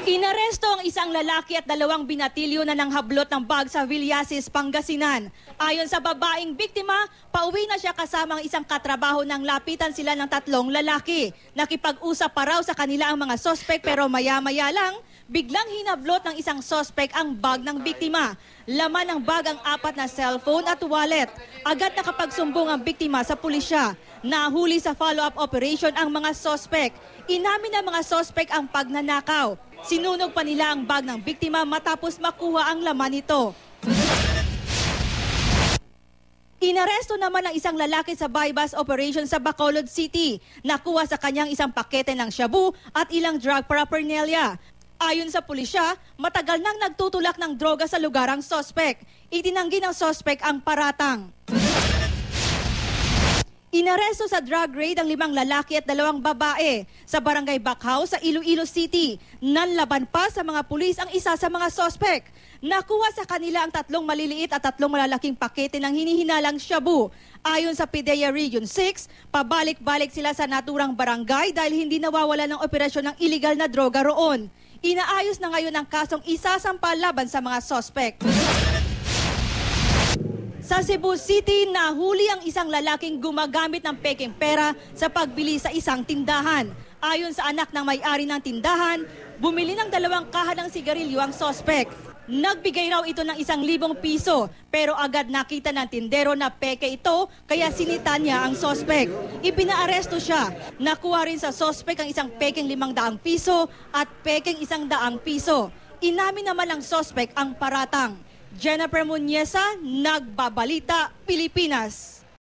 Inaresto ang isang lalaki at dalawang binatilyo na nanghablot ng bag sa Villasis, Pangasinan. Ayon sa babaeng biktima, pauwi na siya kasama ang isang katrabaho nang lapitan sila ng tatlong lalaki. Nakipag-usap pa raw sa kanila ang mga sospek pero maya-maya lang, biglang hinablot ng isang sospek ang bag ng biktima. Laman ng bag ang 4 na cellphone at wallet. Agad nakapagsumbong ang biktima sa pulisya. Nahuli sa follow-up operation ang mga sospek. Inamin ng mga sospek ang pagnanakaw. Sinunog pa nila ang bag ng biktima matapos makuha ang laman nito. Inaresto naman ang isang lalaki sa buy-bust operation sa Bacolod City. Nakuha sa kanyang isang pakete ng shabu at ilang drug paraphernalia. Ayon sa pulisya, matagal nang nagtutulak ng droga sa lugar ang sospek. Itinanggi ng sospek ang paratang. Inaresto sa drug raid ang 5 lalaki at 2 babae sa Barangay Bacau sa Iloilo City. Nanlaban pa sa mga pulis ang isa sa mga sospek. Nakuha sa kanila ang 3 maliliit at 3 malalaking pakete ng hinihinalang shabu. Ayon sa PIDEA Region 6, pabalik-balik sila sa naturang barangay dahil hindi nawawala ng operasyon ng iligal na droga roon. Inaayos na ngayon ang kasong isasampa laban sa mga sospek. Sa Cebu City, nahuli ang isang lalaking gumagamit ng peking pera sa pagbili sa isang tindahan. Ayon sa anak ng may-ari ng tindahan, bumili ng 2 kaha ng sigarilyo ang sospek. Nagbigay raw ito ng 1,000 piso pero agad nakita ng tindero na peke ito kaya sinita niya ang sospek. Ipinaaresto siya. Nakuha rin sa sospek ang isang peking 500 piso at peking 100 piso. Inamin naman ng sospek ang paratang. Jennifer Muñeza, Nagbabalita, Pilipinas.